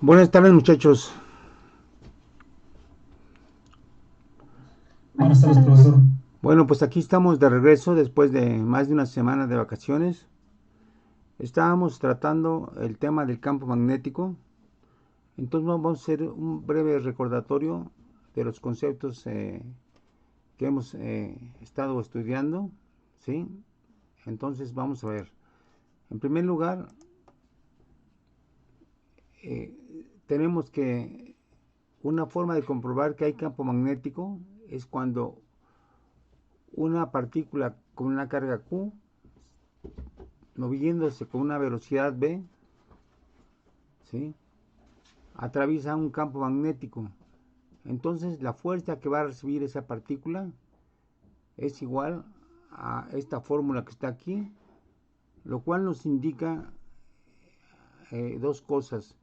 Buenas tardes, muchachos. Buenas Buenas tardes, tardes. profesor. Bueno, pues aquí estamos de regreso después de más de una semana de vacaciones. Estábamos tratando el tema del campo magnético, entonces vamos a hacer un breve recordatorio de los conceptos que hemos estado estudiando, ¿sí? Entonces vamos a ver. En primer lugar, eh, tenemos que una forma de comprobar que hay campo magnético es cuando una partícula con una carga Q moviéndose con una velocidad v, ¿sí? Atraviesa un campo magnético. Entonces la fuerza que va a recibir esa partícula es igual a esta fórmula que está aquí, lo cual nos indica dos cosas,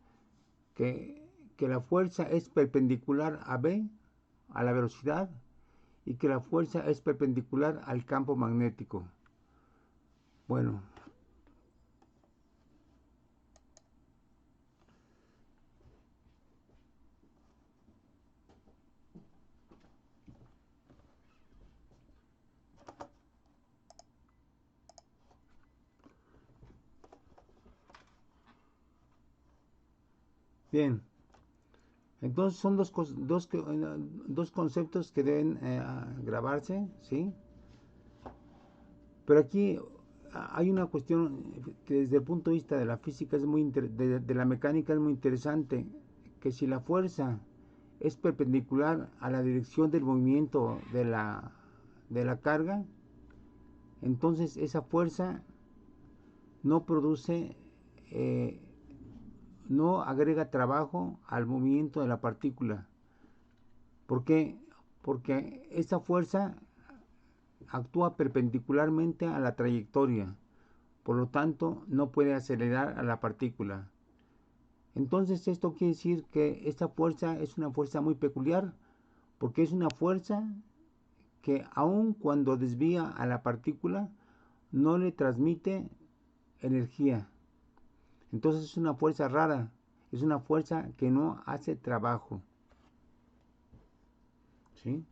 que, que la fuerza es perpendicular a v, a la velocidad, y que la fuerza es perpendicular al campo magnético. Bueno, bien. Entonces son dos conceptos que deben grabarse, ¿sí? Pero aquí hay una cuestión que desde el punto de vista de la física es de la mecánica es muy interesante, que si la fuerza es perpendicular a la dirección del movimiento de la carga, entonces esa fuerza no produce, eh, no agrega trabajo al movimiento de la partícula. ¿Por qué? Porque esa fuerza actúa perpendicularmente a la trayectoria, por lo tanto no puede acelerar a la partícula. Entonces esto quiere decir que esta fuerza es una fuerza muy peculiar, porque es una fuerza que aun cuando desvía a la partícula no le transmite energía. Entonces es una fuerza rara, es una fuerza que no hace trabajo, ¿sí?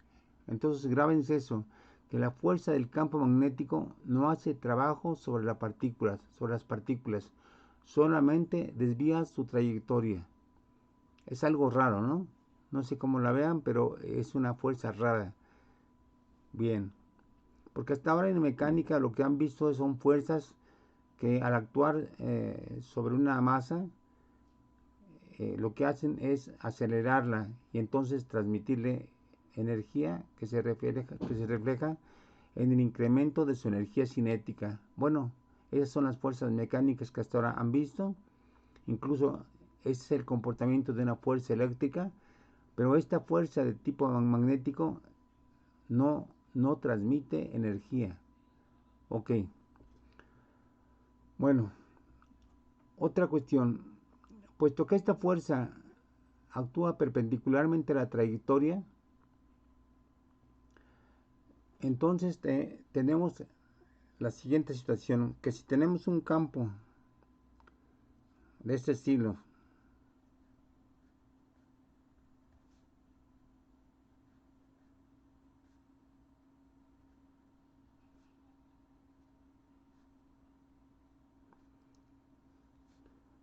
Entonces grábense eso, que la fuerza del campo magnético no hace trabajo sobre sobre las partículas, solamente desvía su trayectoria. Es algo raro, ¿no? No sé cómo la vean, pero es una fuerza rara. Bien, porque hasta ahora en mecánica lo que han visto son fuerzas que al actuar sobre una masa, lo que hacen es acelerarla y entonces transmitirle energía que se refleja en el incremento de su energía cinética. Bueno, esas son las fuerzas mecánicas que hasta ahora han visto. Incluso ese es el comportamiento de una fuerza eléctrica, pero esta fuerza de tipo magnético no transmite energía. Ok, bueno, otra cuestión. Puesto que esta fuerza actúa perpendicularmente a la trayectoria, entonces tenemos la siguiente situación, que si tenemos un campo de este estilo,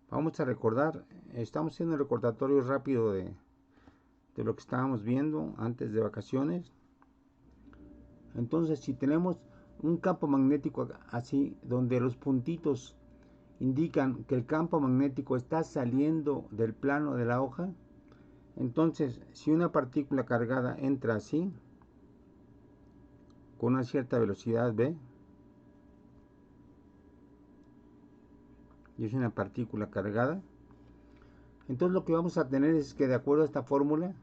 vamos a recordar, estamos haciendo un recordatorio rápido de lo que estábamos viendo antes de vacaciones. Entonces, si tenemos un campo magnético así, donde los puntitos indican que el campo magnético está saliendo del plano de la hoja, entonces si una partícula cargada entra así, con una cierta velocidad v, y es una partícula cargada, entonces lo que vamos a tener es que de acuerdo a esta fórmula,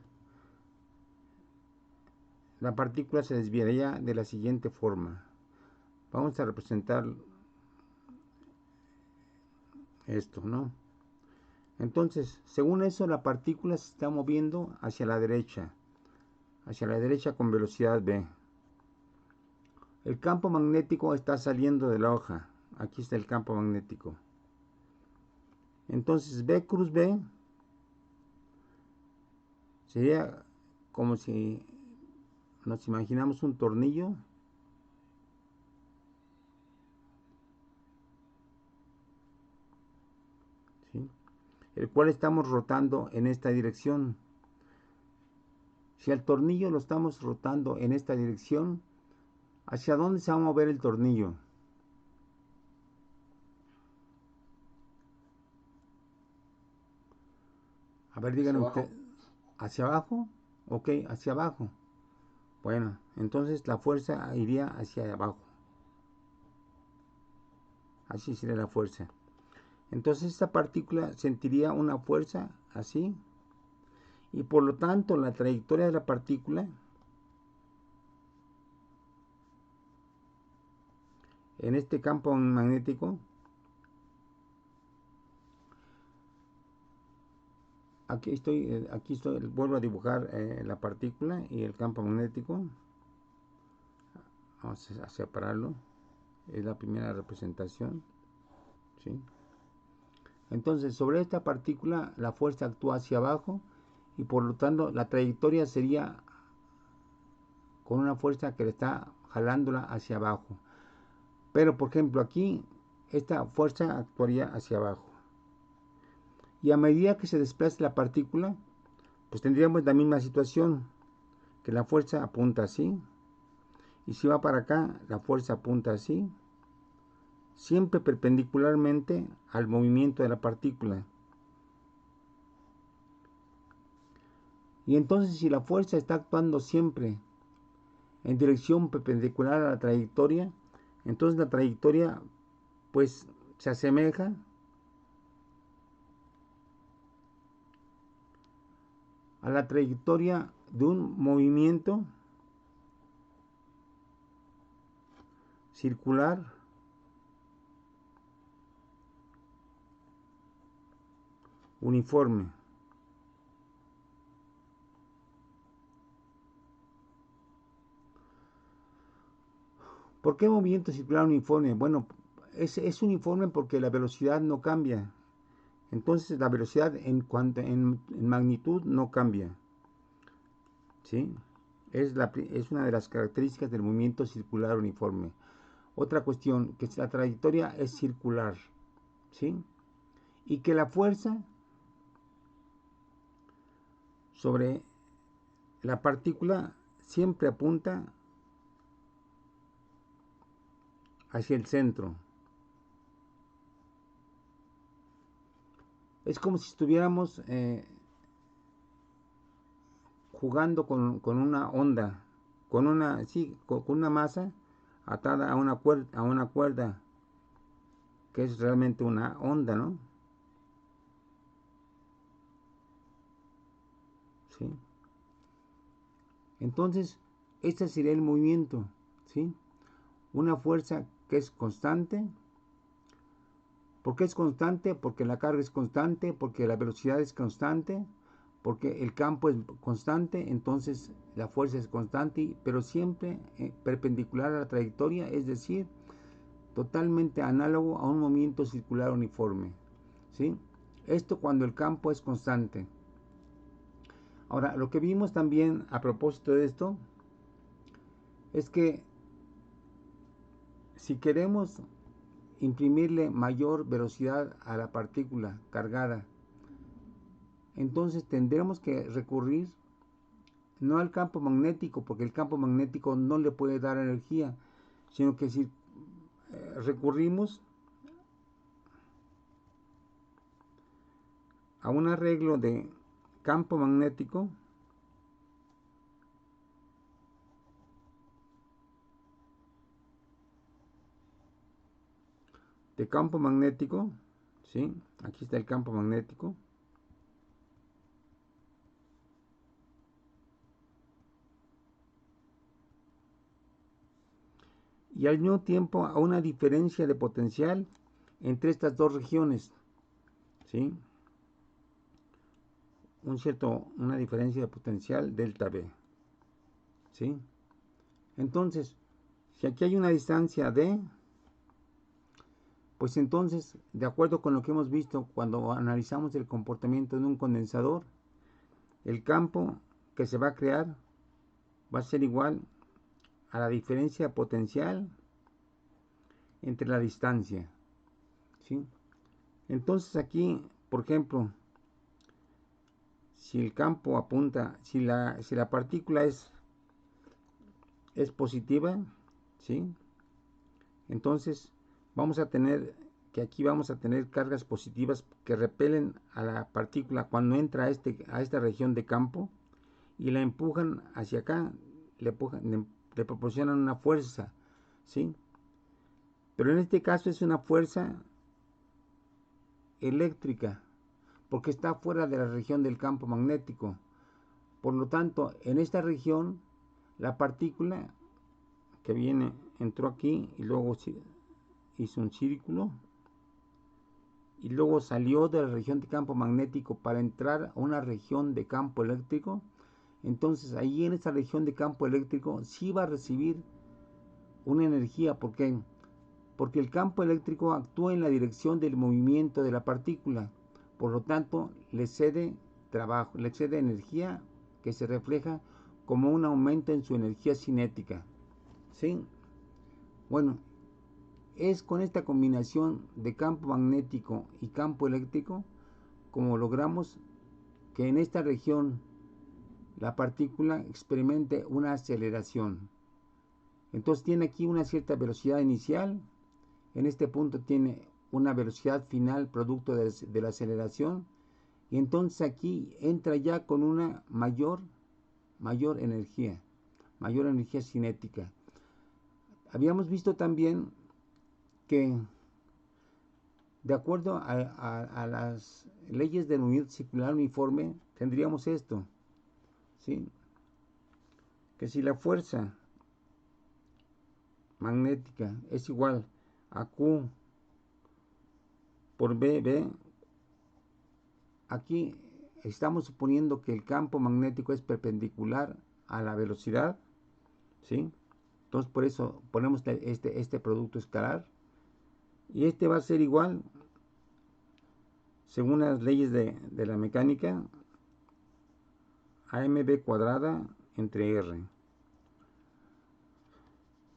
la partícula se desviaría de la siguiente forma. Vamos a representar esto, ¿no? Entonces, según eso, la partícula se está moviendo hacia la derecha con velocidad v. El campo magnético está saliendo de la hoja. Aquí está el campo magnético. Entonces, v cruz v Sería como si nos imaginamos un tornillo, ¿sí?, el cual estamos rotando en esta dirección. Si el tornillo lo estamos rotando en esta dirección, ¿hacia dónde se va a mover el tornillo? A ver, Hacia díganme usted, abajo. ¿hacia abajo? Ok, hacia abajo. Bueno, entonces la fuerza iría hacia abajo. Así sería la fuerza. Entonces esta partícula sentiría una fuerza así, y por lo tanto la trayectoria de la partícula en este campo magnético, aquí estoy, vuelvo a dibujar la partícula y el campo magnético. Vamos a separarlo. Es la primera representación, ¿sí? Entonces, sobre esta partícula la fuerza actúa hacia abajo y por lo tanto la trayectoria sería con una fuerza que le está jalándola hacia abajo. Pero, por ejemplo, aquí esta fuerza actuaría hacia abajo. Y a medida que se desplace la partícula, pues tendríamos la misma situación, que la fuerza apunta así. Y si va para acá, la fuerza apunta así, siempre perpendicularmente al movimiento de la partícula. Y entonces si la fuerza está actuando siempre en dirección perpendicular a la trayectoria, entonces la trayectoria pues se asemeja a la trayectoria de un movimiento circular uniforme. ¿Por qué movimiento circular uniforme? Bueno, es uniforme porque la velocidad no cambia. Entonces la velocidad en magnitud no cambia, ¿sí? Es una de las características del movimiento circular uniforme. Otra cuestión, que la trayectoria es circular, ¿sí? Y que la fuerza sobre la partícula siempre apunta hacia el centro. Es como si estuviéramos jugando con una onda, con una masa atada a una cuerda, que es realmente una onda, ¿no? ¿Sí? Entonces, este sería el movimiento, ¿sí? Una fuerza que es constante. ¿Por qué es constante? Porque la carga es constante, porque la velocidad es constante, porque el campo es constante, entonces la fuerza es constante, pero siempre perpendicular a la trayectoria, es decir, totalmente análogo a un movimiento circular uniforme, ¿sí? Esto cuando el campo es constante. Ahora, lo que vimos también a propósito de esto es que si queremos imprimirle mayor velocidad a la partícula cargada, entonces tendremos que recurrir no al campo magnético, porque el campo magnético no le puede dar energía, sino que si recurrimos a un arreglo de campo magnético, ¿sí? Aquí está el campo magnético. Y al mismo tiempo a una diferencia de potencial entre estas dos regiones, ¿sí? Una diferencia de potencial delta B, ¿sí? Entonces, si aquí hay una distancia D, pues entonces, de acuerdo con lo que hemos visto cuando analizamos el comportamiento de un condensador, el campo que se va a crear va a ser igual a la diferencia potencial entre la distancia, ¿sí? Entonces aquí, por ejemplo, si el campo apunta, si la partícula es positiva, ¿sí? Entonces vamos a tener que aquí vamos a tener cargas positivas que repelen a la partícula cuando entra a esta región de campo y la empujan hacia acá, le proporcionan una fuerza, ¿sí? Pero en este caso es una fuerza eléctrica, porque está fuera de la región del campo magnético. Por lo tanto, en esta región, la partícula que entró aquí y luego hizo un círculo y luego salió de la región de campo magnético para entrar a una región de campo eléctrico. Entonces ahí en esa región de campo eléctrico sí va a recibir una energía. ¿Por qué? Porque el campo eléctrico actúa en la dirección del movimiento de la partícula. Por lo tanto, le cede trabajo, le cede energía que se refleja como un aumento en su energía cinética. ¿Sí? Bueno, es con esta combinación de campo magnético y campo eléctrico como logramos que en esta región la partícula experimente una aceleración. Entonces tiene aquí una cierta velocidad inicial, en este punto tiene una velocidad final producto de la aceleración, y entonces aquí entra ya con una mayor energía cinética. Habíamos visto también que de acuerdo a las leyes del movimiento circular uniforme tendríamos esto, ¿sí? Que si la fuerza magnética es igual a Q por BB, aquí estamos suponiendo que el campo magnético es perpendicular a la velocidad, ¿sí? Entonces por eso ponemos este producto escalar, y este va a ser igual, según las leyes de la mecánica, a mv cuadrada entre r.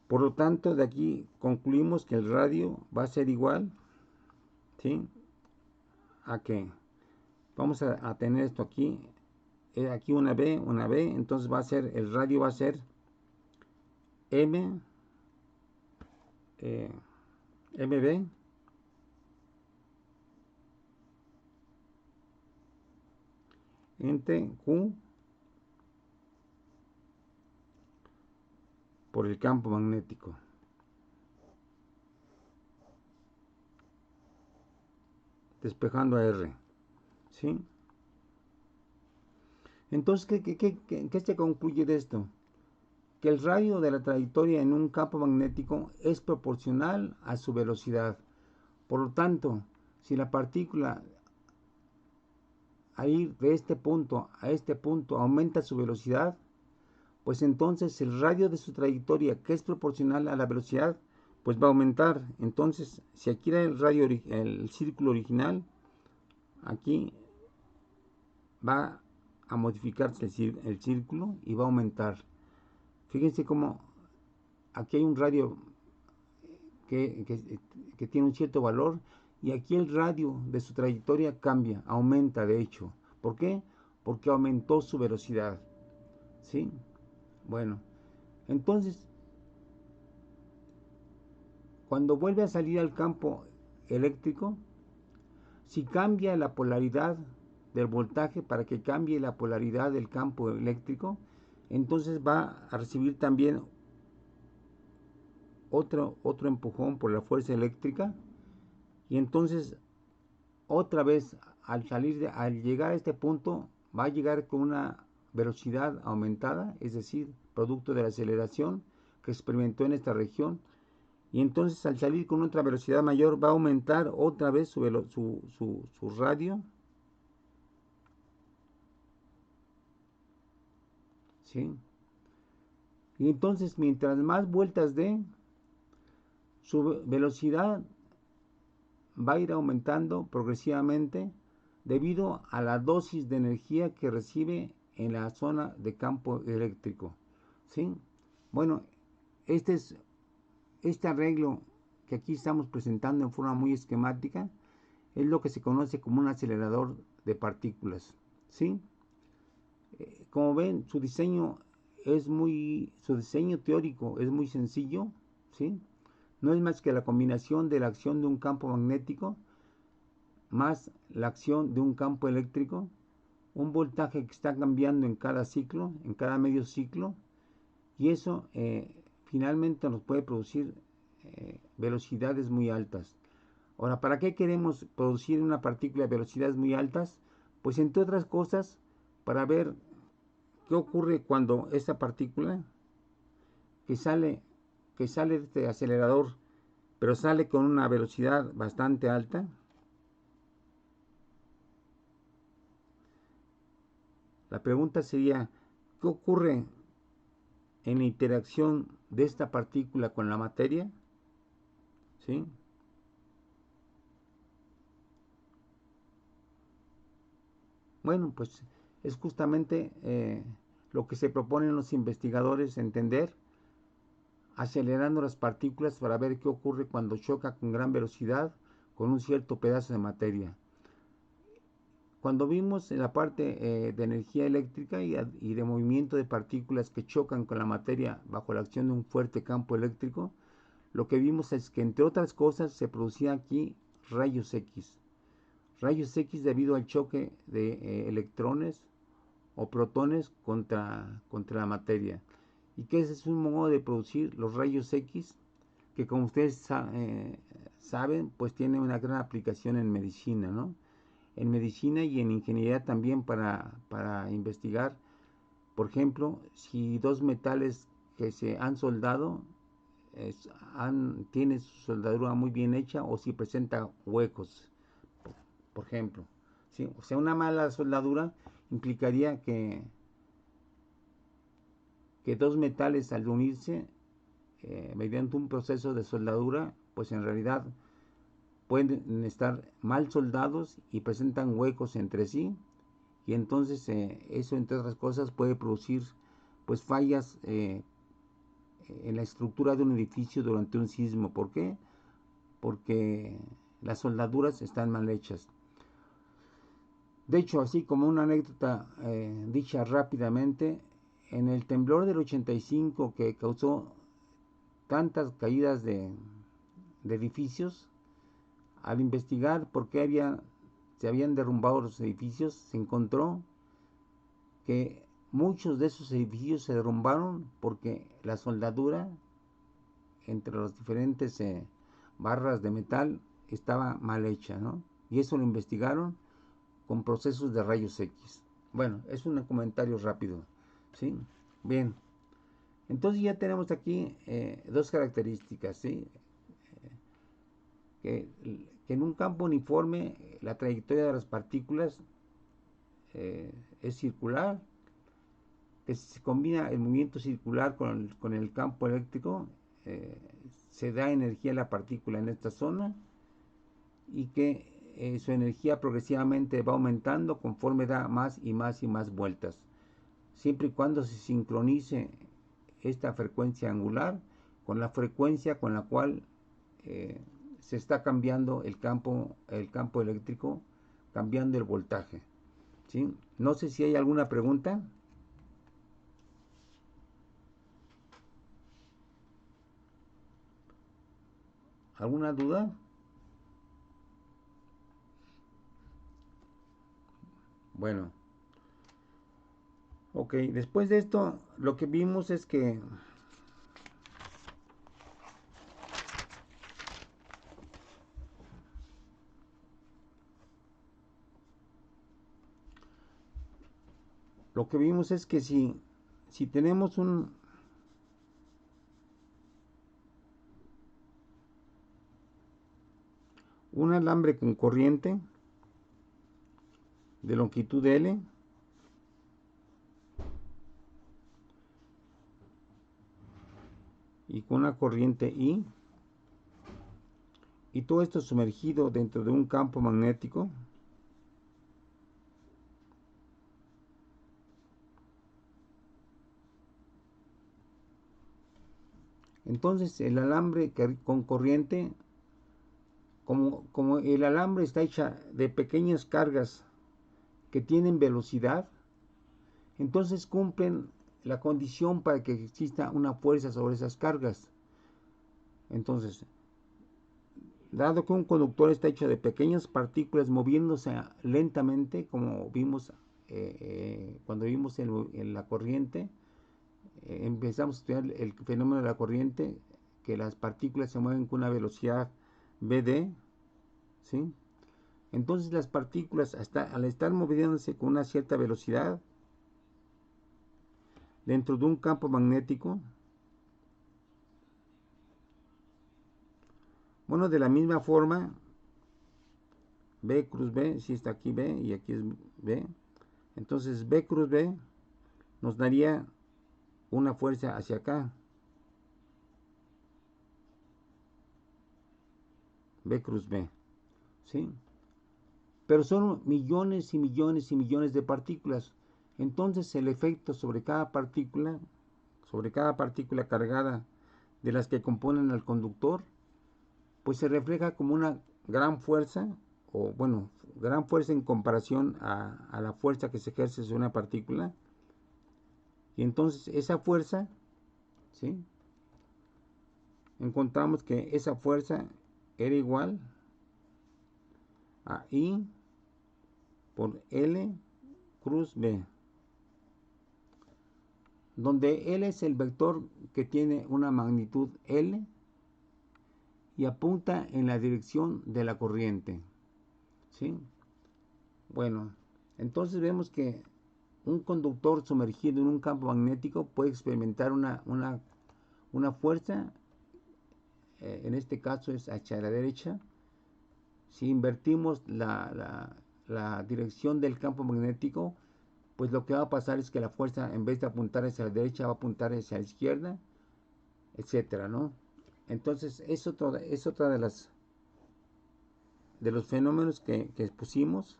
Por lo tanto, de aquí concluimos que el radio va a ser igual, ¿sí? A que vamos a tener esto aquí, aquí una B, entonces va a ser, el radio va a ser M, MB entre Q por el campo magnético. Despejando a R, ¿sí? Entonces, ¿qué se concluye de esto? Que el radio de la trayectoria en un campo magnético es proporcional a su velocidad. Por lo tanto, si la partícula al ir de este punto a este punto aumenta su velocidad, pues entonces el radio de su trayectoria, que es proporcional a la velocidad, pues va a aumentar. Entonces, si aquí era el círculo original, aquí va a modificarse el círculo y va a aumentar. Fíjense cómo aquí hay un radio que tiene un cierto valor, y aquí el radio de su trayectoria cambia, aumenta de hecho. ¿Por qué? Porque aumentó su velocidad, ¿sí? Bueno, entonces, cuando vuelve a salir al campo eléctrico, si cambia la polaridad del voltaje para que cambie la polaridad del campo eléctrico, entonces va a recibir también otro empujón por la fuerza eléctrica, y entonces otra vez al llegar a este punto va a llegar con una velocidad aumentada, es decir, producto de la aceleración que experimentó en esta región, y entonces al salir con otra velocidad mayor va a aumentar otra vez su radio, ¿sí? Y entonces mientras más vueltas dé, su velocidad va a ir aumentando progresivamente debido a la dosis de energía que recibe en la zona de campo eléctrico, ¿sí? Bueno, este es este arreglo que aquí estamos presentando en forma muy esquemática es lo que se conoce como un acelerador de partículas, ¿sí? Como ven, su diseño teórico es muy sencillo, ¿sí? No es más que la combinación de la acción de un campo magnético más la acción de un campo eléctrico, un voltaje que está cambiando en cada ciclo, en cada medio ciclo, y eso finalmente nos puede producir velocidades muy altas. Ahora, ¿para qué queremos producir una partícula de velocidades muy altas? Pues entre otras cosas, para ver qué ocurre cuando esta partícula que sale, que sale de este acelerador, pero sale con una velocidad bastante alta. La pregunta sería, ¿qué ocurre en la interacción de esta partícula con la materia? ¿Sí? Bueno, pues es justamente lo que se proponen los investigadores entender, acelerando las partículas para ver qué ocurre cuando choca con gran velocidad con un cierto pedazo de materia. Cuando vimos en la parte de energía eléctrica y de movimiento de partículas que chocan con la materia bajo la acción de un fuerte campo eléctrico, lo que vimos es que entre otras cosas se producían aquí rayos X. Rayos X debido al choque de electrones o protones contra la materia. Y que ese es un modo de producir los rayos X que, como ustedes saben, pues tiene una gran aplicación en medicina, ¿no? En medicina y en ingeniería también para investigar, por ejemplo, si dos metales que se han soldado tiene su soldadura muy bien hecha o si presenta huecos, por ejemplo. ¿Sí? O sea, una mala soldadura implicaría que dos metales al unirse mediante un proceso de soldadura, pues en realidad pueden estar mal soldados y presentan huecos entre sí, y entonces eso, entre otras cosas, puede producir pues fallas en la estructura de un edificio durante un sismo. ¿Por qué? Porque las soldaduras están mal hechas. De hecho, así como una anécdota dicha rápidamente, en el temblor del 85 que causó tantas caídas de edificios, al investigar por qué se habían derrumbado los edificios, se encontró que muchos de esos edificios se derrumbaron porque la soldadura entre las diferentes barras de metal estaba mal hecha, ¿no? Y eso lo investigaron con procesos de rayos X. Bueno, es un comentario rápido, ¿sí? Bien, entonces ya tenemos aquí dos características, ¿sí? Que, que en un campo uniforme la trayectoria de las partículas es circular, que si se combina el movimiento circular con el campo eléctrico, eh, se da energía a la partícula en esta zona y que su energía progresivamente va aumentando conforme da más y más y más vueltas, siempre y cuando se sincronice esta frecuencia angular con la frecuencia con la cual se está cambiando el campo eléctrico, cambiando el voltaje, ¿sí? No sé si hay alguna pregunta. ¿Alguna duda? Bueno, ok, después de esto, lo que vimos es que si tenemos un alambre con corriente de longitud L y con una corriente I, y todo esto sumergido dentro de un campo magnético, Entonces el alambre con corriente, como el alambre está hecha de pequeñas cargas que tienen velocidad, entonces cumplen la condición para que exista una fuerza sobre esas cargas. Entonces, dado que un conductor está hecho de pequeñas partículas moviéndose lentamente, como vimos cuando vimos en la corriente, empezamos a estudiar el fenómeno de la corriente, que las partículas se mueven con una velocidad vd, ¿sí? Entonces las partículas, al estar moviéndose con una cierta velocidad dentro de un campo magnético, bueno, de la misma forma, B cruz B, si está aquí B y aquí es B, entonces B cruz B nos daría una fuerza hacia acá, B cruz B, ¿sí? Pero son millones y millones y millones de partículas. Entonces el efecto sobre cada partícula cargada de las que componen al conductor, pues se refleja como una gran fuerza, o bueno, gran fuerza en comparación a la fuerza que se ejerce sobre una partícula. Y entonces esa fuerza, ¿sí? Encontramos que esa fuerza era igual a I por L cruz B, donde L es el vector que tiene una magnitud L y apunta en la dirección de la corriente, ¿sí? Bueno, entonces vemos que un conductor sumergido en un campo magnético puede experimentar una fuerza, en este caso es hacia la derecha. Si invertimos la dirección del campo magnético, pues lo que va a pasar es que la fuerza, en vez de apuntar hacia la derecha, va a apuntar hacia la izquierda, etcétera, ¿no? Entonces es otra de los fenómenos que expusimos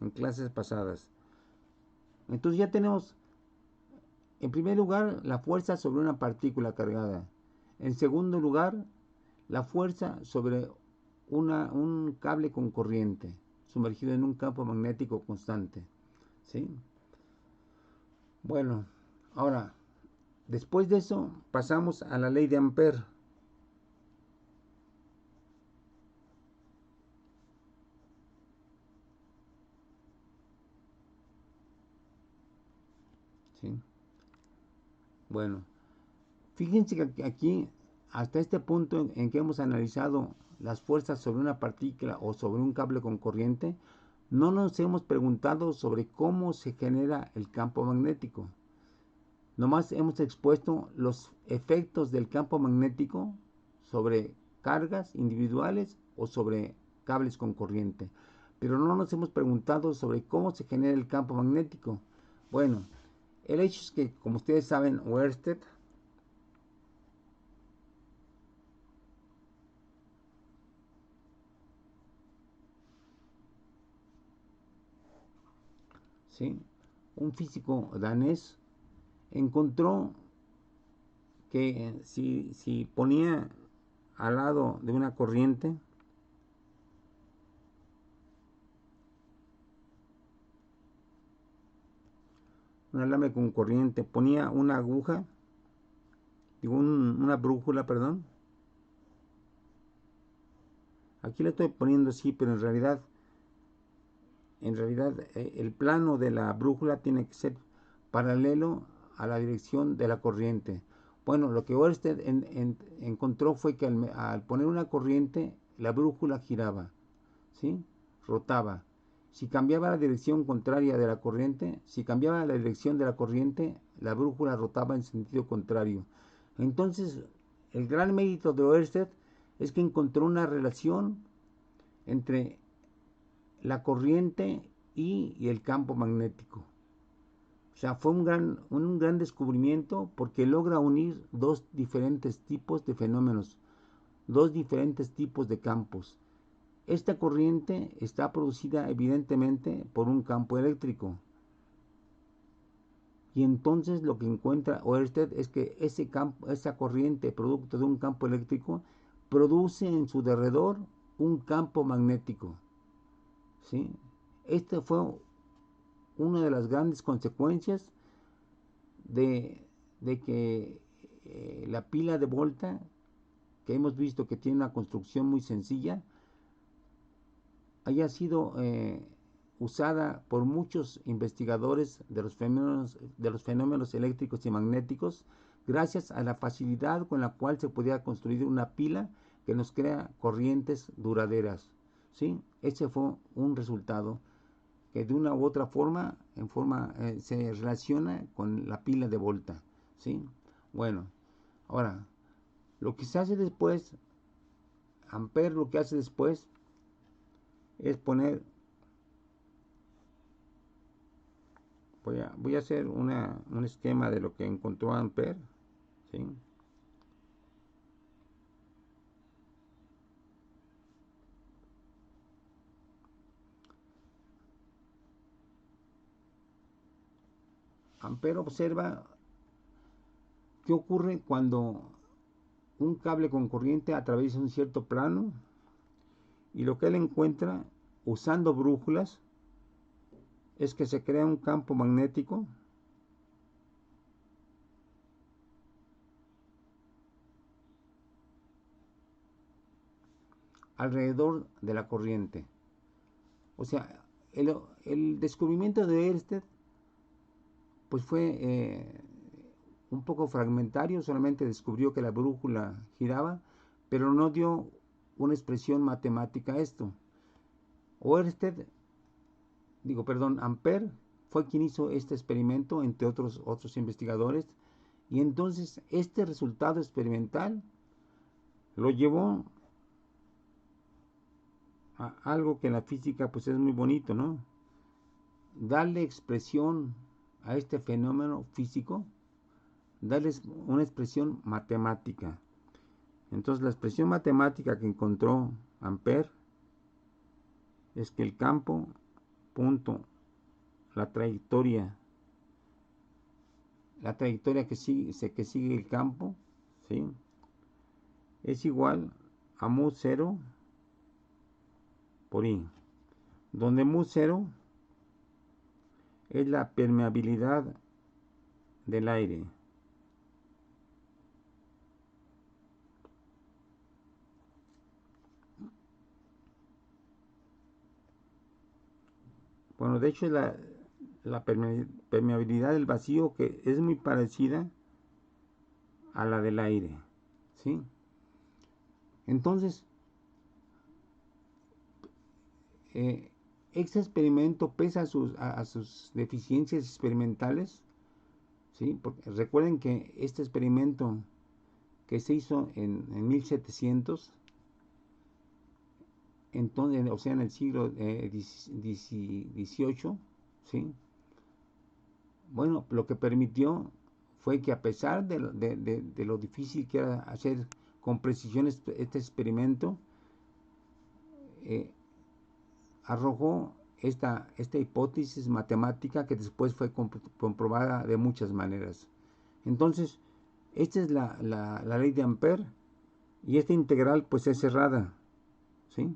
en clases pasadas. Entonces ya tenemos, en primer lugar, la fuerza sobre una partícula cargada. En segundo lugar, la fuerza sobre un cable con corriente sumergido en un campo magnético constante, ¿sí? Bueno, ahora, después de eso, pasamos a la ley de Ampère. ¿Sí? Bueno, fíjense que aquí, hasta este punto en que hemos analizado las fuerzas sobre una partícula o sobre un cable con corriente, no nos hemos preguntado sobre cómo se genera el campo magnético. Nomás hemos expuesto los efectos del campo magnético sobre cargas individuales o sobre cables con corriente. Pero no nos hemos preguntado sobre cómo se genera el campo magnético. Bueno, el hecho es que, como ustedes saben, Oersted, ¿sí?, un físico danés, encontró que si ponía al lado de una corriente, un alambre con corriente, ponía una aguja, digo, una brújula, perdón. Aquí le estoy poniendo así, pero en realidad el plano de la brújula tiene que ser paralelo a la dirección de la corriente. Bueno, lo que Oersted encontró fue que al poner una corriente, la brújula giraba, ¿sí? Rotaba. Si cambiaba la dirección contraria de la corriente, si cambiaba la dirección de la corriente, la brújula rotaba en sentido contrario. Entonces, el gran mérito de Oersted es que encontró una relación entre la corriente y el campo magnético. O sea, fue un gran descubrimiento porque logra unir dos diferentes tipos de fenómenos, dos diferentes tipos de campos. Esta corriente está producida evidentemente por un campo eléctrico. Y entonces lo que encuentra Ørsted es que ese campo, esa corriente producto de un campo eléctrico produce en su derredor un campo magnético, ¿sí? Este fue una de las grandes consecuencias de, de que la pila de Volta, que hemos visto que tiene una construcción muy sencilla, haya sido usada por muchos investigadores de los fenómenos eléctricos y magnéticos, gracias a la facilidad con la cual se podía construir una pila que nos crea corrientes duraderas, ¿sí? Ese fue un resultado que de una u otra forma, se relaciona con la pila de Volta, ¿sí? Bueno, ahora, lo que se hace después, Ampère lo que hace después es poner, voy a hacer un esquema de lo que encontró Ampère, ¿sí? Ampère observa qué ocurre cuando un cable con corriente atraviesa un cierto plano, y lo que él encuentra usando brújulas es que se crea un campo magnético alrededor de la corriente. O sea, el descubrimiento de Ørsted pues fue un poco fragmentario, solamente descubrió que la brújula giraba, pero no dio una expresión matemática a esto. Ørsted, Ampère fue quien hizo este experimento, entre otros investigadores, y entonces este resultado experimental lo llevó a algo que en la física pues es muy bonito, ¿no? Darle expresión a este fenómeno físico, darles una expresión matemática. Entonces la expresión matemática que encontró Ampère es que el campo, punto, la trayectoria que sigue el campo, ¿sí? Es igual a mu 0 por I, donde mu 0 es la permeabilidad del aire. Bueno, de hecho la permeabilidad del vacío, que es muy parecida a la del aire, ¿sí? Entonces, este experimento, pese a sus deficiencias experimentales, ¿sí? Porque recuerden que este experimento que se hizo en 1700, entonces, o sea, en el siglo XVIII, ¿sí? Bueno, lo que permitió fue que, a pesar de lo difícil que era hacer con precisión este experimento, eh, arrojó esta hipótesis matemática que después fue comprobada de muchas maneras. Entonces, esta es la ley de Ampère, y esta integral pues es cerrada, ¿sí?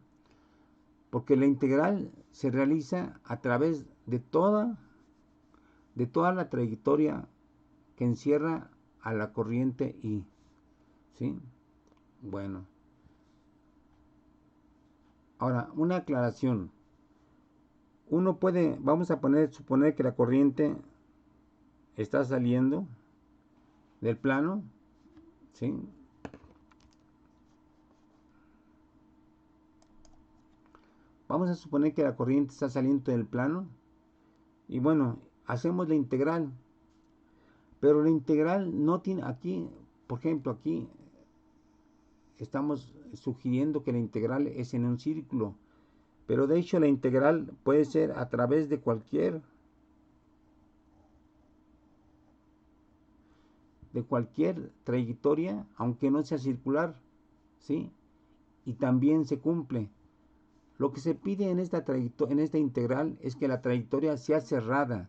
Porque la integral se realiza a través de toda la trayectoria que encierra a la corriente I, ¿sí? Bueno, ahora una aclaración. Vamos a suponer que la corriente está saliendo del plano, ¿sí? Vamos a suponer que la corriente está saliendo del plano, y bueno, hacemos la integral, pero la integral no tiene aquí, por ejemplo, aquí estamos sugiriendo que la integral es en un círculo, pero de hecho la integral puede ser a través de cualquier trayectoria, aunque no sea circular, ¿sí? Y también se cumple. Lo que se pide en esta integral es que la trayectoria sea cerrada,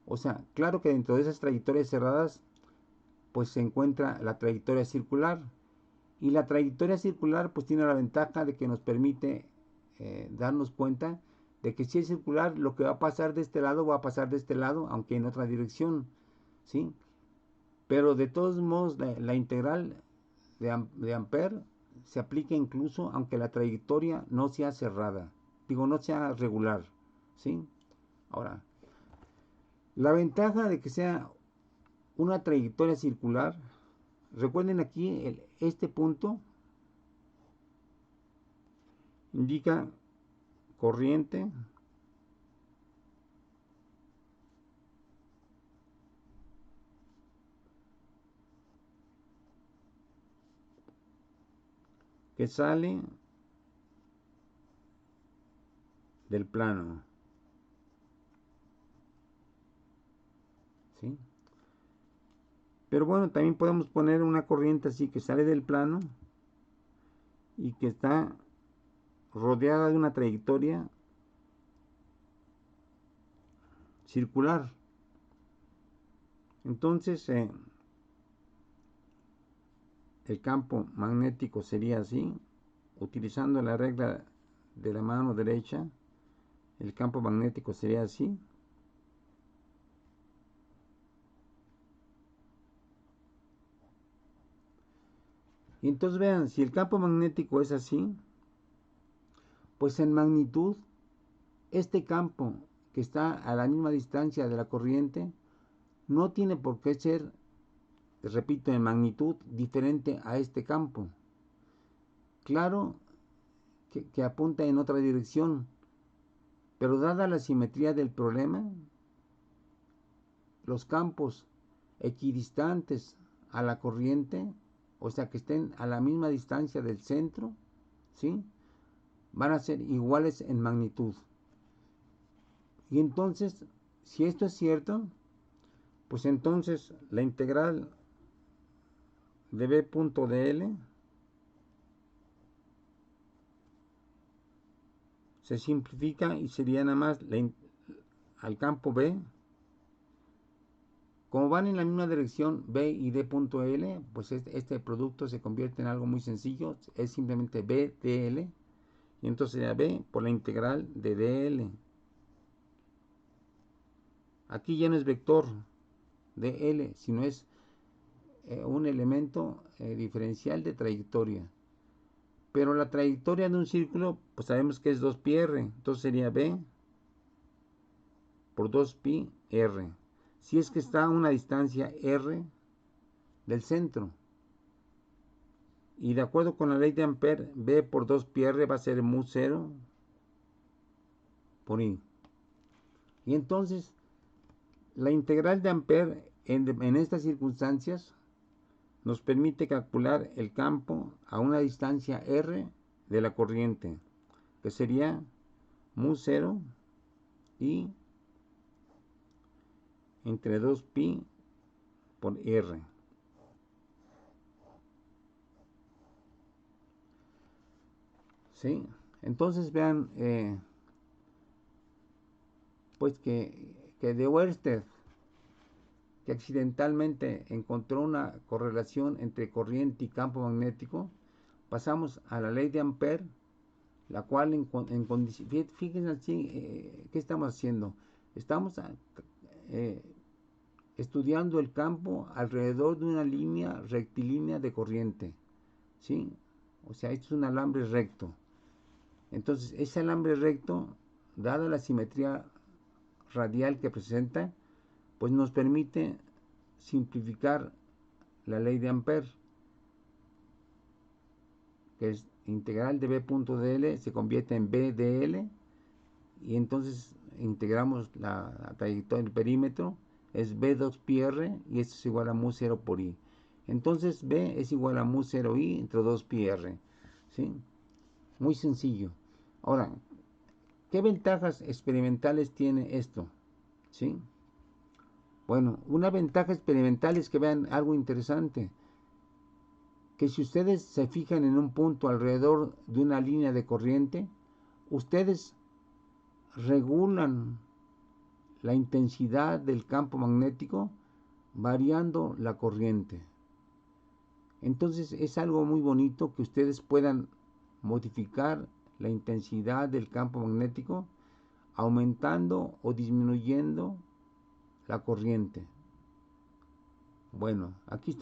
O sea, claro que dentro de esas trayectorias cerradas, pues se encuentra la trayectoria circular. Y la trayectoria circular pues tiene la ventaja de que nos permite darnos cuenta de que si es circular, lo que va a pasar de este lado va a pasar de este lado, aunque en otra dirección, ¿sí? Pero de todos modos, la integral de Ampère se aplica incluso aunque la trayectoria no sea cerrada, digo, no sea regular, ¿sí? Ahora, la ventaja de que sea una trayectoria circular, recuerden aquí este punto indica corriente que sale del plano, ¿sí? Pero bueno, también podemos poner una corriente así que sale del plano y que está rodeada de una trayectoria circular. Entonces, el campo magnético sería así, utilizando la regla de la mano derecha, el campo magnético sería así. Y entonces vean, si el campo magnético es así, pues en magnitud, este campo que está a la misma distancia de la corriente, no tiene por qué ser, repito, en magnitud diferente a este campo. Claro que apunta en otra dirección, pero dada la simetría del problema, los campos equidistantes a la corriente, o sea que estén a la misma distancia del centro, ¿sí? Van a ser iguales en magnitud. Y entonces, si esto es cierto, pues entonces la integral de b punto dl se simplifica y sería nada más al campo b. Como van en la misma dirección b y d punto l, pues este producto se convierte en algo muy sencillo, es simplemente b dl, y entonces sería b por la integral de dl. Aquí ya no es vector dl, sino es un elemento diferencial de trayectoria. Pero la trayectoria de un círculo, pues sabemos que es 2πr, entonces sería b por 2πr. Si es que está a una distancia r del centro. Y de acuerdo con la ley de Ampère, b por 2πr va a ser mu 0 por i. Y entonces, la integral de Ampère en estas circunstancias nos permite calcular el campo a una distancia r de la corriente, que sería mu 0 i entre 2pi por r. ¿Sí? Entonces vean, pues que de Oersted, que accidentalmente encontró una correlación entre corriente y campo magnético, pasamos a la ley de Ampère, la cual fíjense así, ¿qué estamos haciendo? Estamos estudiando el campo alrededor de una línea rectilínea de corriente, ¿sí? O sea, esto es un alambre recto. Entonces, ese alambre recto, dada la simetría radial que presenta, pues nos permite simplificar la ley de Ampère, que es integral de b punto dl se convierte en b dl, y entonces integramos la trayectoria del perímetro, es b2πr, y esto es igual a mu 0 por i. Entonces b es igual a mu 0i entre 2πr, ¿sí? Muy sencillo. Ahora, ¿qué ventajas experimentales tiene esto? ¿Sí? Bueno, una ventaja experimental es que vean algo interesante, que si ustedes se fijan en un punto alrededor de una línea de corriente, ustedes regulan la intensidad del campo magnético variando la corriente. Entonces es algo muy bonito que ustedes puedan modificar la intensidad del campo magnético aumentando o disminuyendo la corriente. Bueno, aquí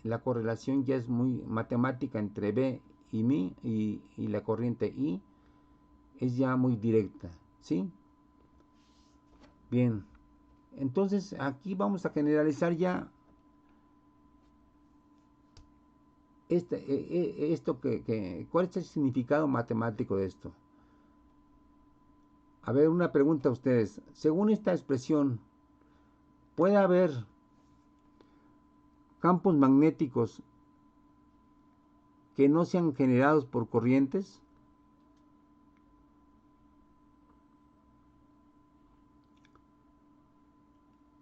la correlación ya es muy matemática entre B y mi y la corriente I es ya muy directa, ¿sí? Bien, entonces aquí vamos a generalizar ya ¿cuál es el significado matemático de esto? A ver, una pregunta a ustedes. Según esta expresión, ¿puede haber campos magnéticos que no sean generados por corrientes?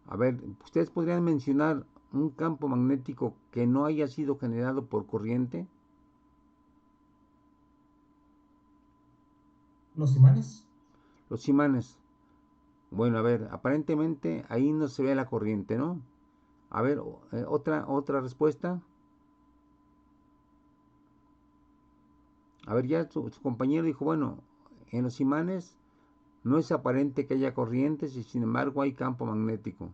A ver, ¿ustedes podrían mencionar un campo magnético que no haya sido generado por corriente? Los imanes. Los imanes. Bueno, a ver, aparentemente ahí no se ve la corriente, ¿no? A ver, otra respuesta. A ver, ya su compañero dijo, bueno, en los imanes no es aparente que haya corrientes y sin embargo hay campo magnético.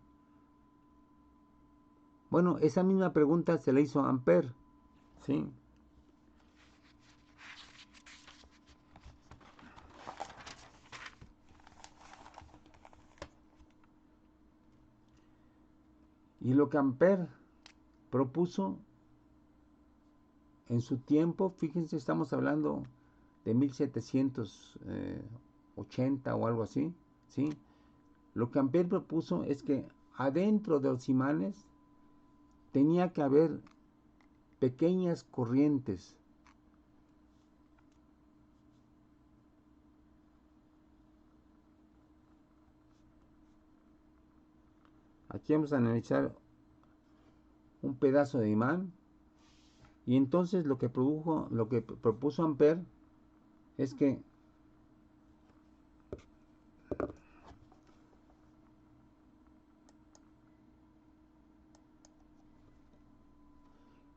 Bueno, esa misma pregunta se la hizo Ampère, ¿sí? Y lo que Ampère propuso en su tiempo, fíjense, estamos hablando de 1780 o algo así, ¿sí? Lo que Ampère propuso es que adentro de los imanes tenía que haber pequeñas corrientes. Aquí vamos a analizar un pedazo de imán y entonces lo que propuso Ampère es que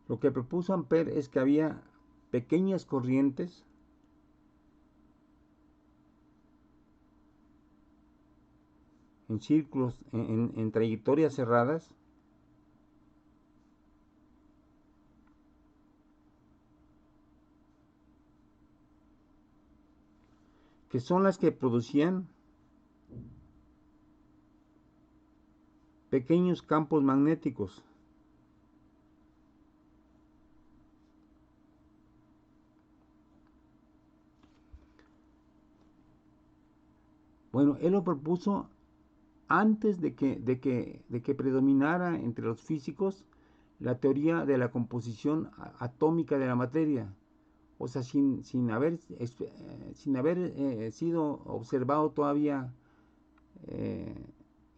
lo que propuso Ampère es que había pequeñas corrientes en círculos, en trayectorias cerradas, que son las que producían pequeños campos magnéticos. Bueno, él lo propuso antes de que predominara entre los físicos la teoría de la composición atómica de la materia. O sea, sin haber sido observado todavía eh,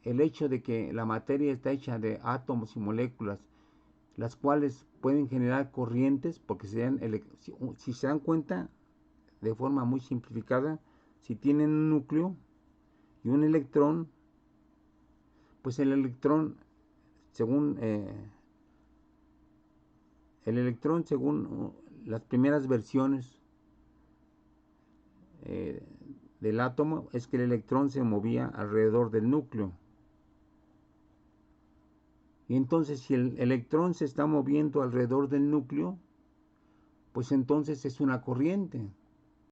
el hecho de que la materia está hecha de átomos y moléculas, las cuales pueden generar corrientes, porque si se dan cuenta, de forma muy simplificada, si tienen un núcleo y un electrón, pues según el electrón, según las primeras versiones eh, del átomo, es que el electrón se movía alrededor del núcleo. Y entonces si el electrón se está moviendo alrededor del núcleo, pues entonces es una corriente.